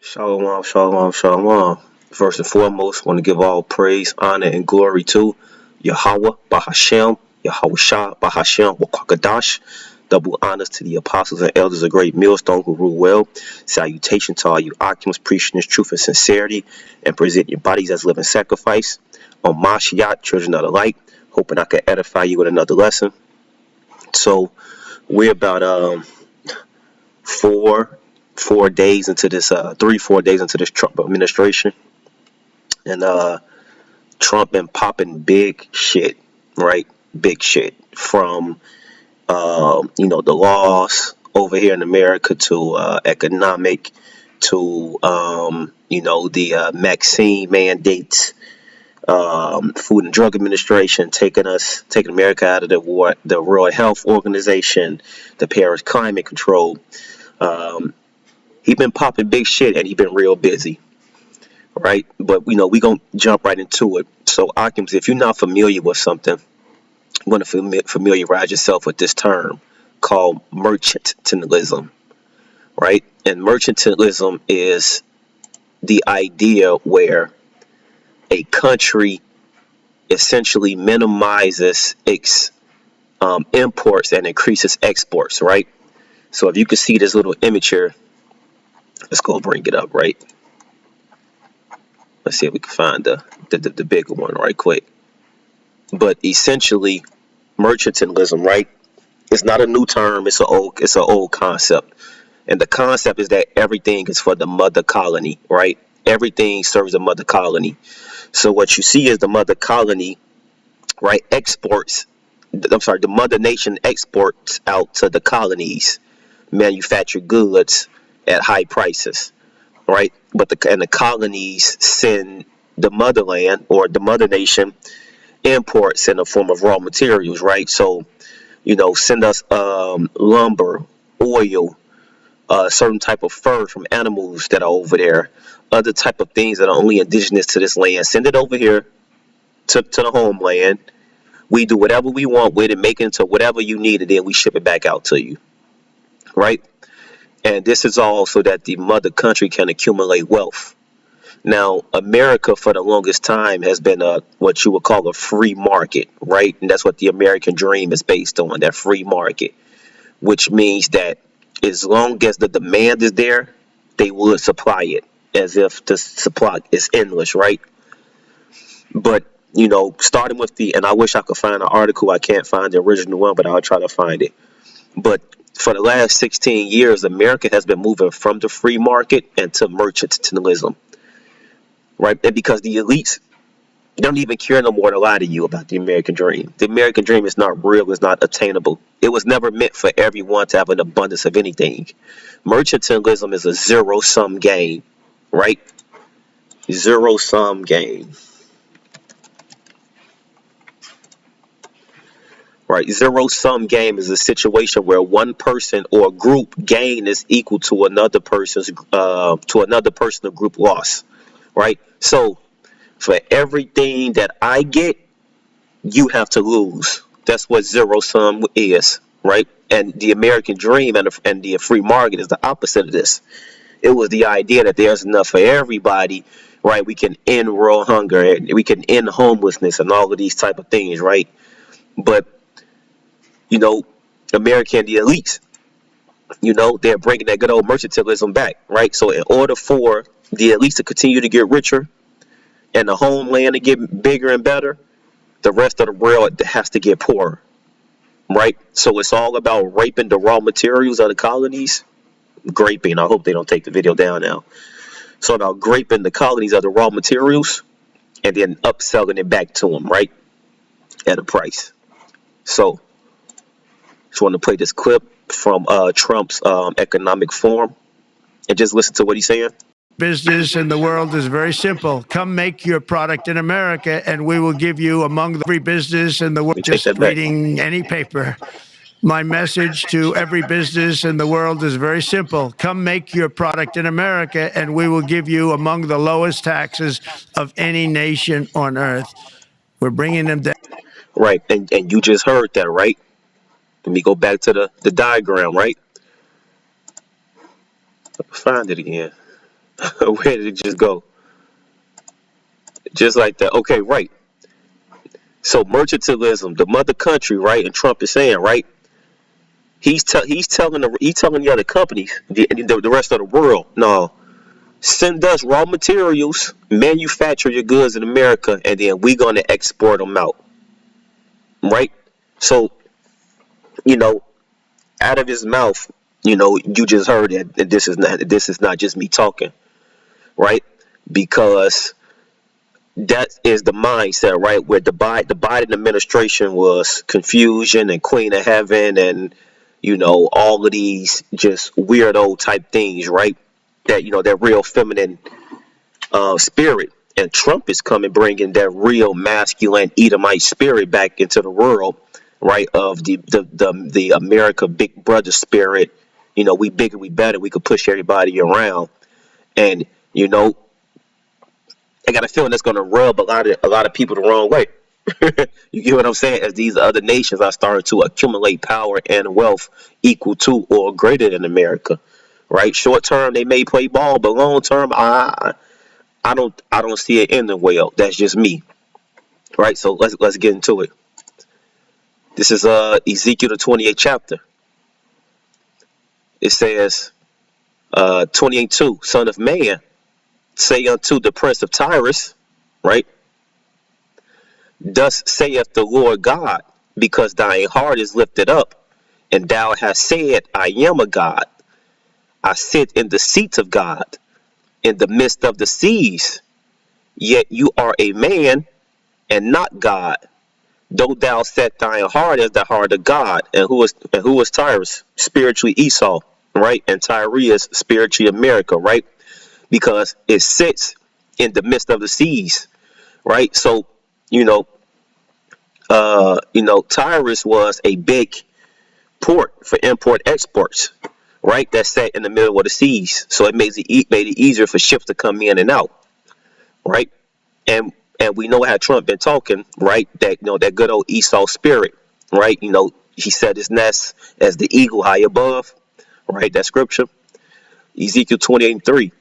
Shalom, shalom, shalom. First and foremost, want to give all praise, honor, and glory to Yahweh, Bahashem, Yahweh Shah, Bahashem, Wakakadash. Double honors to the apostles and elders of Great Millstone who rule well. Salutation to all you occupants preaching this truth and sincerity and present your bodies as living sacrifice. On Mashiach, children of the light, hoping I can edify you with another lesson. So we're about four days into this 3-4 days into this Trump administration, and Trump been popping big shit, right? Big shit from the laws over here in America to economic to the vaccine mandates, Food and Drug Administration taking America out of the World Health Organization, the Paris Climate Control. He been popping big shit and he been real busy, right? But we gonna jump right into it. So Occams, if you're not familiar with something, you want to familiarize yourself with this term called mercantilism, right? And mercantilism is the idea where a country essentially minimizes its imports and increases exports, right? So if you can see this little image here, let's go bring it up, right? Let's see if we can find the bigger one right quick. But essentially, mercantilism, right? It's not a new term. It's an old concept, and the concept is that everything is for the mother colony, right? Everything serves the mother colony. So what you see is the mother colony, right? The mother nation exports out to the colonies, manufactured goods at high prices, right? But the colonies send the motherland or the mother nation imports in the form of raw materials, right? So send us lumber, oil, certain type of fur from animals that are over there, other type of things that are only indigenous to this land. Send it over here to the homeland. We do whatever we want with it, make it into whatever you need, and then we ship it back out to you, right? And this is all so that the mother country can accumulate wealth. Now, America for the longest time has been what you would call a free market, right? And that's what the American dream is based on, that free market, which means that as long as the demand is there, they will supply it, as if the supply is endless, right? But, starting with and I wish I could find an article. I can't find the original one, but I'll try to find it. But for the last 16 years, America has been moving from the free market into mercantilism, right? And because the elites don't even care no more to lie to you about the American dream. The American dream is not real, it's not attainable. It was never meant for everyone to have an abundance of anything. Mercantilism is a zero-sum game, right? Zero-sum game. Right, zero-sum game is a situation where one person or group gain is equal to another person's or group loss. Right, so for everything that I get, you have to lose. That's what zero-sum is, right? And the American dream and the free market is the opposite of this. It was the idea that there's enough for everybody, right? We can end world hunger, and we can end homelessness, and all of these type of things, right? But American, the elites, they're bringing that good old mercantilism back, right? So in order for the elites to continue to get richer and the homeland to get bigger and better, the rest of the world has to get poorer, right? So it's all about raping the raw materials of the colonies. Graping. I hope they don't take the video down now. So about graping the colonies of the raw materials and then upselling it back to them, right? At a price. So just want to play this clip from Trump's economic forum and just listen to what he's saying. Business in the world is very simple. Come make your product in America, and we will give you among every business in the world. Just reading any paper. My message to every business in the world is very simple. Come make your product in America, and we will give you among the lowest taxes of any nation on earth. We're bringing them down. Right, and you just heard that, right? Let me go back to the diagram, right? Find it again. Where did it just go? Just like that. Okay, right. So mercantilism, the mother country, right? And Trump is saying, right? He's telling the other companies, the rest of the world, no, send us raw materials, manufacture your goods in America, and then we're gonna export them out, right? So, you know, out of his mouth, you just heard it. And this is not just me talking, right? Because that is the mindset, right? Where the Biden administration was confusion and Queen of Heaven and all of these just weirdo type things, right? That real feminine spirit. And Trump is coming, bringing that real masculine Edomite spirit back into the world, right? Of the America Big Brother spirit. We bigger, we better. We could push everybody around, and I got a feeling that's going to rub a lot of people the wrong way. You get what I'm saying? As these other nations are starting to accumulate power and wealth equal to or greater than America, right? Short term, they may play ball, but long term, I don't see it ending well. That's just me, right? So let's get into it. This is Ezekiel the 28th chapter. It says 28:2, Son of man, say unto the prince of Tyre, right? Thus saith the Lord God, because thy heart is lifted up, and thou hast said, I am a God. I sit in the seat of God, in the midst of the seas. Yet you are a man, and not God. Though thou set thine heart as the heart of God. And who is Tyrus? Spiritually Esau, right? And Tyre is spiritually America, right? Because it sits in the midst of the seas, right? So, Tyrus was a big port for import exports, right? That sat in the middle of the seas, so it made it easier for ships to come in and out, right? And we know how Trump been talking, right? That good old Esau spirit, right? He set his nest as the eagle high above, right? That scripture, Ezekiel 28:3.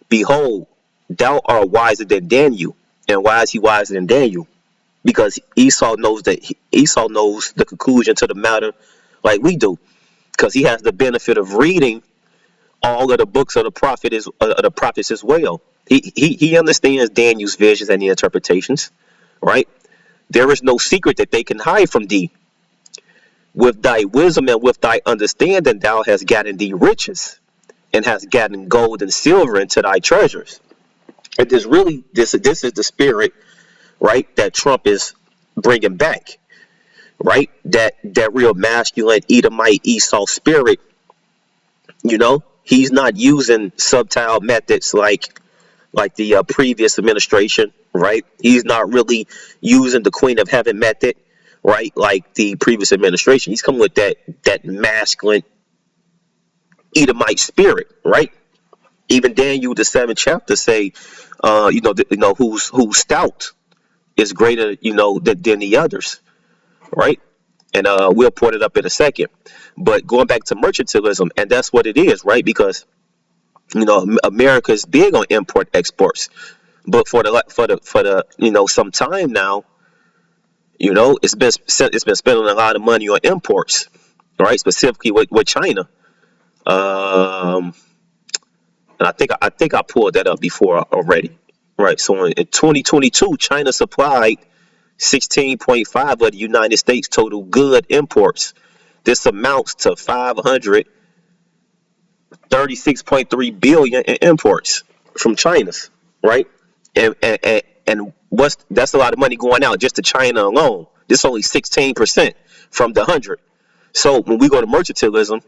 Behold, thou art wiser than Daniel, and why is he wiser than Daniel? Because Esau knows the conclusion to the matter like we do, because he has the benefit of reading all of the books of the prophets as well. He understands Daniel's visions and the interpretations, right? There is no secret that they can hide from thee. With thy wisdom and with thy understanding, thou hast gotten thee riches, and hast gotten gold and silver into thy treasures. And this is the spirit, right, that Trump is bringing back, right? That real masculine Edomite Esau spirit. He's not using subtle methods like the previous administration, right? He's not really using the Queen of Heaven method, right? Like the previous administration. He's coming with that masculine Edomite spirit, right? Even Daniel the 7th chapter say, who's stout is greater, than the others, right? And we'll put it up in a second. But going back to mercantilism, and that's what it is, right? Because America is big on import exports, but for the some time now, it's been spending a lot of money on imports, right? Specifically with China. And I think I pulled that up before already, right? So in 2022, China supplied 16.5 of the United States total good imports. This amounts to 536.3 billion in imports from China's, right? And that's a lot of money going out just to China alone. This is only 16% from the 100. So when we go to mercantilism,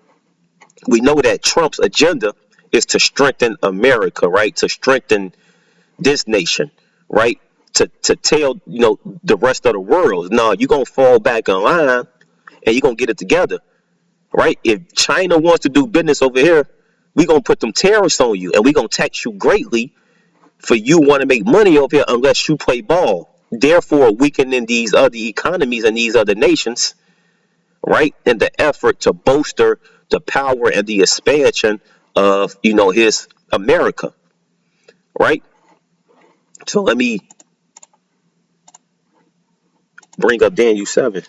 we know that Trump's agenda is to strengthen America, right? To strengthen this nation, right? To tell the rest of the world, no, you're gonna fall back in line and you're gonna get it together, right? If China wants to do business over here, we're gonna put them tariffs on you and we're gonna tax you greatly for you want to make money over here unless you play ball. Therefore, weakening these other economies and these other nations, right? In the effort to bolster the power and the expansion of his America. right? So let me bring up Daniel 7.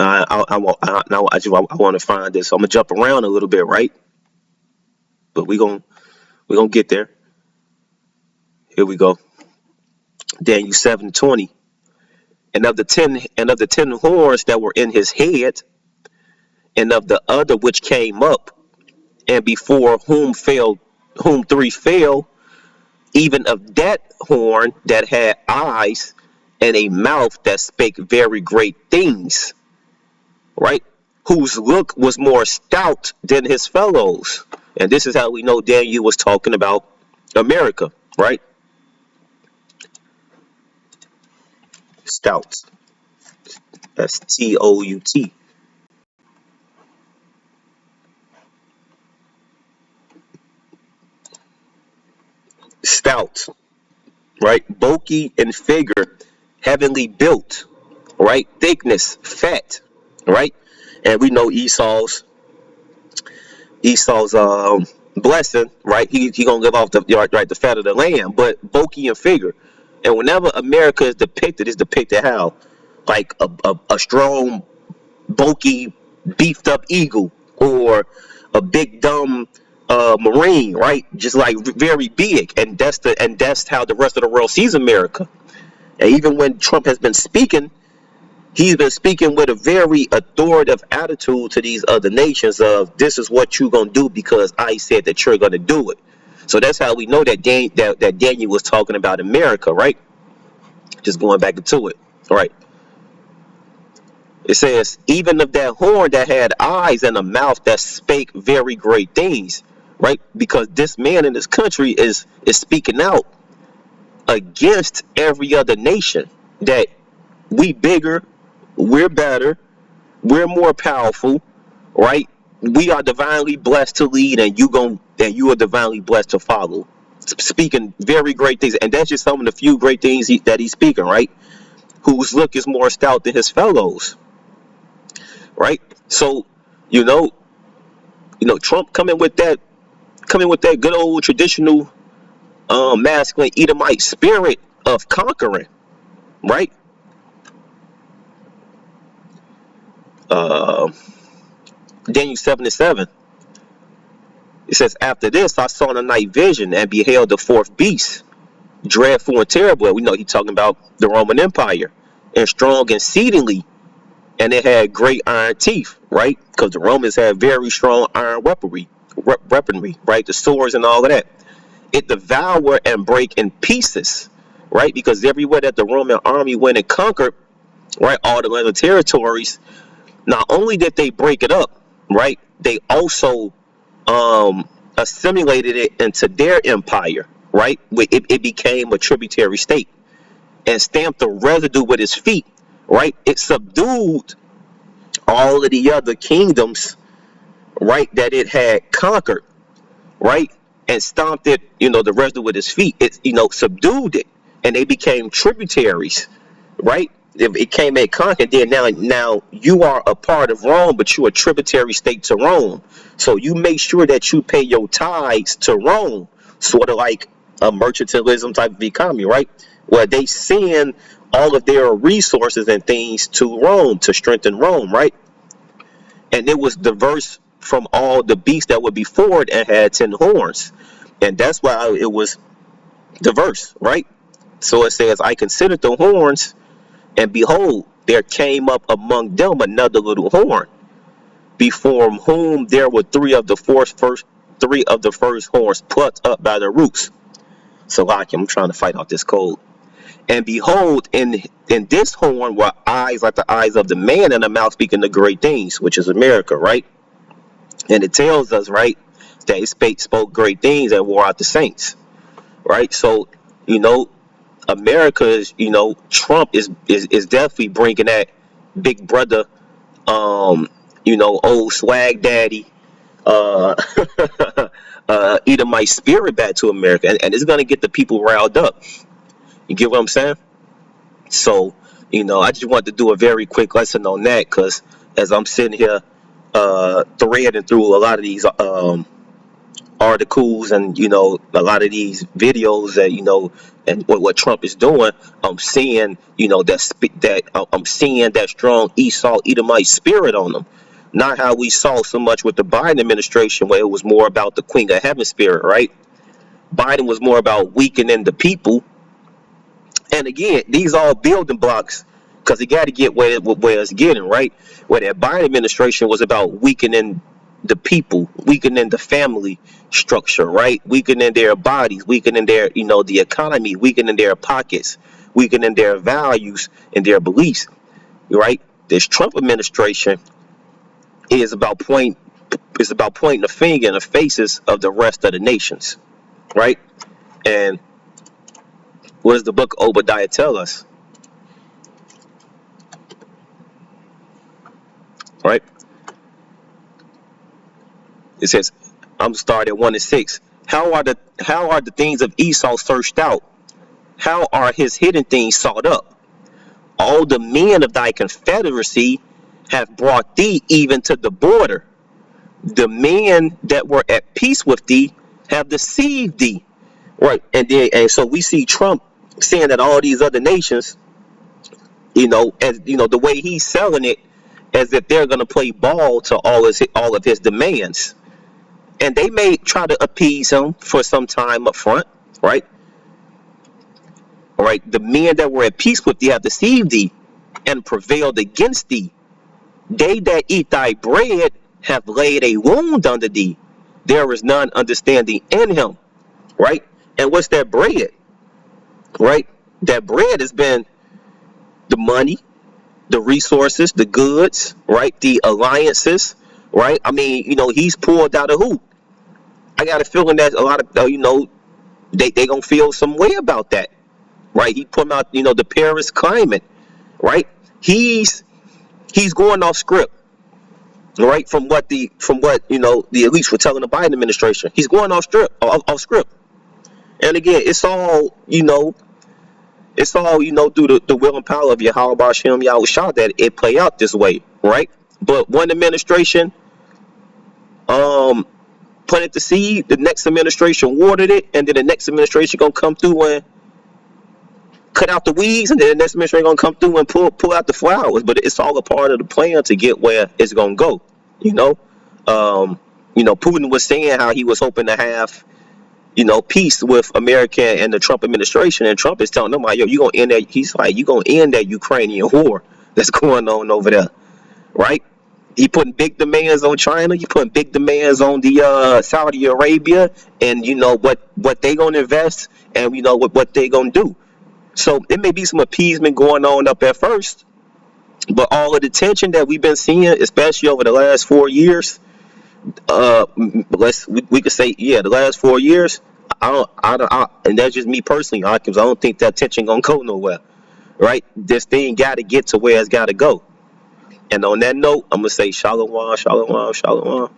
I want to find this. So I'm gonna jump around a little bit, right? But we gonna get there. Here we go. Daniel 7:20. And of the ten horns that were in his head, and of the other which came up, and before whom three fell, even of that horn that had eyes and a mouth that spake very great things, right? Whose look was more stout than his fellows. And this is how we know Daniel was talking about America, right? Stout. That's Tout. Stout, right? Bulky in figure, heavenly built, right? Thickness, fat, right? And we know Esau's blessing, right? He gonna live off the right the fat of the land, but bulky in figure. And whenever America is depicted, it's depicted how, like a strong, bulky, beefed up eagle, or a big dumb marine, right? Just like very big, and that's how the rest of the world sees America. And even when Trump has been speaking, he's been speaking with a very authoritative attitude to these other nations of this is what you're gonna do because I said that you're gonna do it. So that's how we know that that Daniel was talking about America, right? Just going back into it, right? It says, even of that horn that had eyes and a mouth that spake very great things, right? Because this man in this country is speaking out against every other nation that we bigger, we're better, we're more powerful, right? We are divinely blessed to lead, and you are divinely blessed to follow. Speaking very great things, and that's just some of the few great things that he's speaking, right? Whose look is more stout than his fellows, right? So, you know, Trump coming with that good old traditional, masculine Edomite spirit of conquering, right? Uh, Daniel 7:7. It says, after this, I saw in a night vision and beheld the fourth beast, dreadful and terrible. We know he's talking about the Roman Empire, and strong exceedingly, and it had great iron teeth, right? Because the Romans had very strong iron weaponry, right? The swords and all of that. It devoured and break in pieces, right? Because everywhere that the Roman army went and conquered, right, all the other territories, not only did they break it up, right, they also assimilated it into their empire, right? It became a tributary state and stamped the residue with its feet, right? It subdued all of the other kingdoms, right, that it had conquered, right, and stomped it, the residue with its feet. It, subdued it, and they became tributaries, right? It came and conquered. Then now you are a part of Rome, but you're a tributary state to Rome. So you make sure that you pay your tithes to Rome, sort of like a mercantilism type of economy, right? Where they send all of their resources and things to Rome to strengthen Rome, right? And it was diverse from all the beasts that were before it and had 10 horns. And that's why it was diverse, right? So it says, I considered the horns, and behold, there came up among them another little horn, before whom there were three of the first horns plucked up by the roots. So like I'm trying to fight out this cold. And behold, in this horn were eyes like the eyes of the man, and a mouth speaking the great things, which is America, right? And it tells us, right, that it spoke great things and wore out the saints, right? So, America is, Trump is definitely bringing that big brother, old swag daddy, uh, Edomite spirit back to America, and it's gonna get the people riled up. You get what I'm saying? So I just wanted to do a very quick lesson on that because as I'm sitting here threading through a lot of these articles and a lot of these videos that and what Trump is doing, I'm seeing I'm seeing that strong Esau Edomite spirit on them. Not how we saw so much with the Biden administration, where it was more about the Queen of Heaven spirit, right? Biden was more about weakening the people. And again, these are all building blocks because you got to get where it's getting, right? Where that Biden administration was about weakening the people, weakening the family structure, right? Weakening their bodies, weakening their, the economy, weakening their pockets, weakening their values and their beliefs, right? This Trump administration is about pointing the finger in the faces of the rest of the nations, right? And what does the book of Obadiah tell us? Right? It says, I'm starting at 1-6. How are the things of Esau searched out? How are his hidden things sought up? All the men of thy confederacy have brought thee even to the border. The men that were at peace with thee have deceived thee. Right. And so we see Trump saying that all these other nations, as the way he's selling it, as if they're going to play ball to all of his demands. And they may try to appease him for some time up front, right? All right. The men that were at peace with thee have deceived thee and prevailed against thee. They that eat thy bread have laid a wound under thee. There is none understanding in him, right? And what's that bread, right? That bread has been the money, the resources, the goods, right? The alliances, right? I mean, he's pulled out of who? I got a feeling that a lot of, they gonna feel some way about that, right? He put out, the Paris climate, right? He's going off script, right? From what the elites were telling the Biden administration, he's going off script. And again, it's all through the will and power of Yahweh Hashem Yahushua that it play out this way, right? But one administration planted the seed, the next administration watered it, and then the next administration gonna come through and cut out the weeds, and then the next administration gonna come through and pull out the flowers. But it's all a part of the plan to get where it's gonna go. Putin was saying how he was hoping to have peace with America and the Trump administration, and Trump is telling them, yo, you gonna end that. He's like, you gonna end that Ukrainian war that's going on over there, right? He putting big demands on China. He putting big demands on the Saudi Arabia, and what they gonna invest, and what they gonna do. So it may be some appeasement going on up at first, but all of the tension that we've been seeing, especially over the last 4 years, we could say, the last 4 years. And that's just me personally, because I don't think that tension gonna go nowhere, right? This thing got to get to where it's got to go. And on that note, I'm gonna say shalom, shalom, shalom.